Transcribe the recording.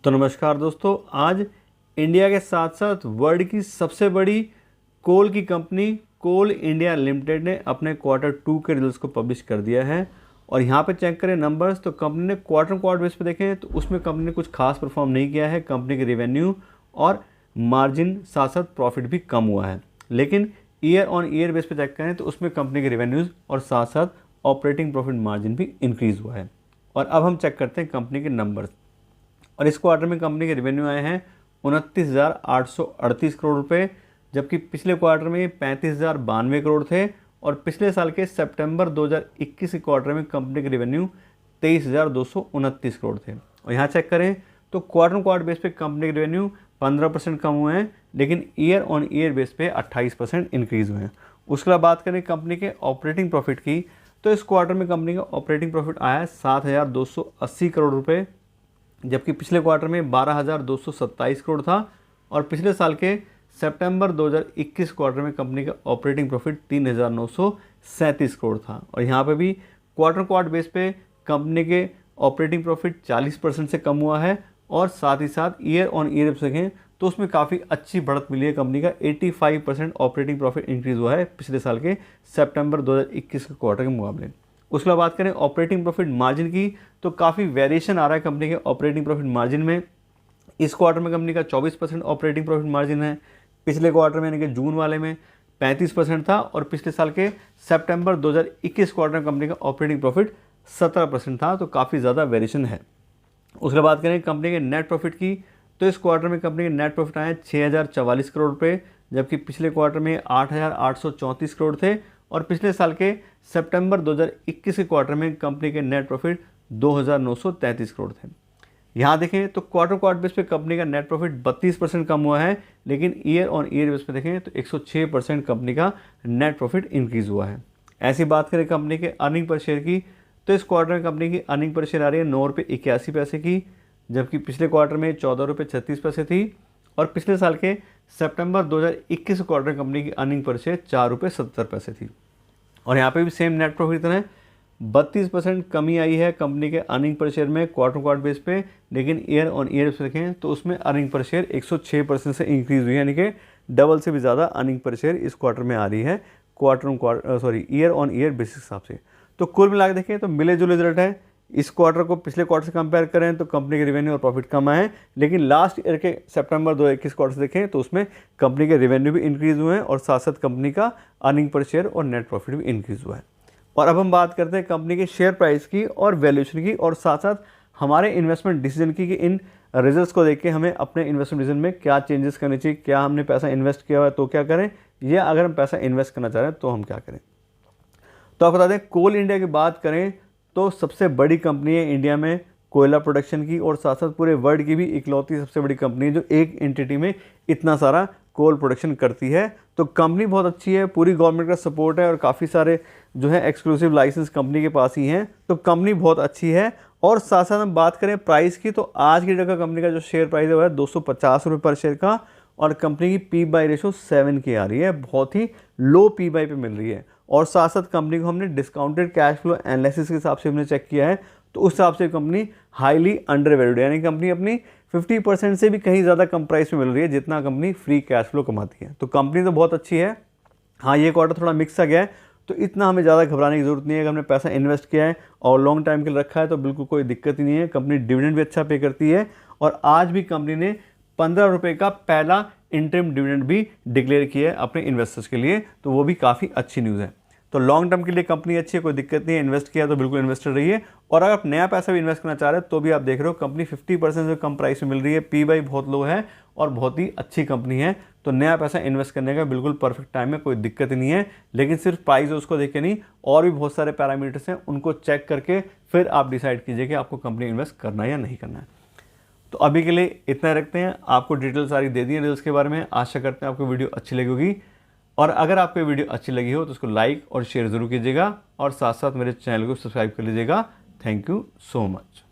तो नमस्कार दोस्तों, आज इंडिया के साथ साथ वर्ल्ड की सबसे बड़ी कोल की कंपनी कोल इंडिया लिमिटेड ने अपने Q2 के रिजल्ट्स को पब्लिश कर दिया है। और यहाँ पे चेक करें नंबर्स, तो कंपनी ने क्वार्टर बेस पे देखें तो उसमें कंपनी ने कुछ खास परफॉर्म नहीं किया है। कंपनी के रेवेन्यू और मार्जिन साथ साथ प्रॉफिट भी कम हुआ है। लेकिन ईयर ऑन ईयर बेस पे चेक करें तो उसमें कंपनी के रेवेन्यूज़ और साथ साथ ऑपरेटिंग प्रॉफिट मार्जिन भी इंक्रीज़ हुआ है। और अब हम चेक करते हैं कंपनी के नंबर्स। और इस क्वार्टर में कंपनी के रेवेन्यू आए हैं 29,838 करोड़ रुपए, जबकि पिछले क्वार्टर में 35,092 करोड़ थे। और पिछले साल के सितंबर 2021 के क्वार्टर में कंपनी के रेवेन्यू 23,229 करोड़ थे। और यहाँ चेक करें तो क्वार्टर बेस पे कंपनी के रेवेन्यू 15% कम हुए हैं, लेकिन ईयर ऑन ईयर बेस पे 28% इंक्रीज़ हुए हैं। उसके बाद बात करें कंपनी के ऑपरेटिंग प्रॉफिट की, तो इस क्वार्टर में कंपनी का ऑपरेटिंग प्रॉफिट आया है 7,280 करोड़ रुपये, जबकि पिछले क्वार्टर में 12,227 करोड़ था। और पिछले साल के सितंबर 2021 क्वार्टर में कंपनी का ऑपरेटिंग प्रॉफिट 3,937 करोड़ था। और यहाँ पे भी क्वार्टर बेस पे कंपनी के ऑपरेटिंग प्रॉफिट 40% से कम हुआ है। और साथ ही साथ ईयर ऑन ईयर देखें तो उसमें काफ़ी अच्छी बढ़त मिली है। कंपनी का 85% ऑपरेटिंग प्रॉफिट इंक्रीज़ हुआ है पिछले साल के सितंबर 2021 के क्वार्टर के मुकाबले। उसके बाद बात करें ऑपरेटिंग प्रॉफिट मार्जिन की, तो काफ़ी वेरिएशन आ रहा है कंपनी के ऑपरेटिंग प्रॉफिट मार्जिन में। इस क्वार्टर में कंपनी का 24% ऑपरेटिंग प्रॉफिट मार्जिन है। पिछले क्वार्टर में यानी कि जून वाले में 35% था। और पिछले साल के सितंबर 2021 क्वार्टर में कंपनी का ऑपरेटिंग प्रॉफिट 17% था। तो काफ़ी ज़्यादा वेरिएशन है। उसके बाद करें कंपनी के नेट प्रॉफिट की, तो इस क्वार्टर में कंपनी के नेट प्रॉफिट आए 6,044 करोड़ रुपये, जबकि पिछले क्वार्टर में 8,834 करोड़ थे। और पिछले साल के सितंबर 2021 के क्वार्टर में कंपनी के नेट प्रॉफिट 2,933 करोड़ थे। यहाँ देखें तो क्वार्टर बेस पे कंपनी का नेट प्रॉफिट 32% कम हुआ है, लेकिन ईयर ऑन ईयर बेस पे देखें तो 106% कंपनी का नेट प्रॉफिट इंक्रीज़ हुआ है। ऐसी बात करें कंपनी के अर्निंग पर शेयर की, तो इस क्वार्टर में कंपनी की अर्निंग पर शेयर आ रही है 9.81 की, जबकि पिछले क्वार्टर में 14.36 थी। और पिछले साल के सितंबर 2021 क्वार्टर में कंपनी की अर्निंग पर शेयर 4.70 थी। और यहाँ पे भी सेम नेट प्रॉफिट इतना है, 32% कमी आई है कंपनी के अर्निंग पर शेयर में क्वार्टर बेस पे। लेकिन ईयर ऑन ईयर से देखें तो उसमें अर्निंग पर शेयर 106% से इंक्रीज़ हुई है, यानी कि डबल से भी ज़्यादा अर्निंग पर शेयर इस क्वार्टर में आ रही है ईयर ऑन ईयर बेसिस हिसाब से। तो कुल मिला के देखें तो मिले जुले रिजल्ट है। इस क्वार्टर को पिछले क्वार्टर से कंपेयर करें तो कंपनी के रेवेन्यू और प्रॉफिट कम आए हैं, लेकिन लास्ट ईयर के सितंबर 2021 क्वार्टर से देखें तो उसमें कंपनी के रेवेन्यू भी इंक्रीज़ हुए हैं और साथ साथ कंपनी का अर्निंग पर शेयर और नेट प्रॉफिट भी इंक्रीज़ हुआ है। और अब हम बात करते हैं कंपनी के शेयर प्राइस की और वैल्यूएशन की, और साथ साथ हमारे इन्वेस्टमेंट डिसीजन की कि इन रिजल्ट्स को देख के हमें अपने इन्वेस्टमेंट डिसीजन में क्या चेंजेस करने चाहिए, क्या हमने पैसा इन्वेस्ट किया हुआ है तो क्या करें, या अगर हम पैसा इन्वेस्ट करना चाह रहे हैं तो हम क्या करें। तो आप बता दें कोल इंडिया की बात करें तो सबसे बड़ी कंपनी है इंडिया में कोयला प्रोडक्शन की, और साथ साथ पूरे वर्ल्ड की भी इकलौती सबसे बड़ी कंपनी है जो एक एंटिटी में इतना सारा कोल प्रोडक्शन करती है। तो कंपनी बहुत अच्छी है, पूरी गवर्नमेंट का सपोर्ट है और काफ़ी सारे जो है एक्सक्लूसिव लाइसेंस कंपनी के पास ही हैं। तो कंपनी बहुत अच्छी है। और साथ साथ हम बात करें प्राइस की, तो आज की जगह कंपनी का जो शेयर प्राइस है वो है 250 रुपये पर शेयर का, और कंपनी की पी बाई रेशो 7 की आ रही है, बहुत ही लो पी बाई पे मिल रही है। और साथ साथ कंपनी को हमने डिस्काउंटेड कैश फ्लो एनालिसिस के हिसाब से हमने चेक किया है, तो उस हिसाब से कंपनी हाईली अंडर वैल्यूड है, यानी कंपनी अपनी 50% से भी कहीं ज़्यादा कम प्राइस में मिल रही है जितना कंपनी फ्री कैश फ्लो कमाती है। तो कंपनी तो बहुत अच्छी है। हाँ, ये क्वार्टर थोड़ा मिक्स आ गया है, तो इतना हमें ज़्यादा घबराने की ज़रूरत नहीं है। अगर हमने पैसा इन्वेस्ट किया है और लॉन्ग टाइम के लिए रखा है तो बिल्कुल कोई दिक्कत ही नहीं है। कंपनी डिविडेंड भी अच्छा पे करती है, और आज भी कंपनी ने 15 रुपये का पहला इंटरिम डिविडेंड भी डिक्लेयर किया है अपने इन्वेस्टर्स के लिए, तो वो भी काफ़ी अच्छी न्यूज़ है। तो लॉन्ग टर्म के लिए कंपनी अच्छी है, कोई दिक्कत नहीं है। इन्वेस्ट किया तो बिल्कुल इन्वेस्टर रहिए। और अगर आप नया पैसा भी इन्वेस्ट करना चाह रहे हैं तो भी आप देख रहे हो कंपनी 50% से कम प्राइस में मिल रही है, पी बाई बहुत लो है और बहुत ही अच्छी कंपनी है। तो नया पैसा इन्वेस्ट करने का बिल्कुल परफेक्ट टाइम है, कोई दिक्कत ही नहीं है। लेकिन सिर्फ प्राइस उसको देख के नहीं, और भी बहुत सारे पैरामीटर्स हैं, उनको चेक करके फिर आप डिसाइड कीजिए कि आपको कंपनी इन्वेस्ट करना है या नहीं करना है। तो अभी के लिए इतना रखते हैं। आपको डिटेल सारी दे दी है रिजल्ट्स के बारे में। आशा करते हैं आपको वीडियो अच्छी लगी होगी, और अगर आपको वीडियो अच्छी लगी हो तो उसको लाइक और शेयर ज़रूर कीजिएगा, और साथ साथ मेरे चैनल को सब्सक्राइब कर लीजिएगा। Thank you so much.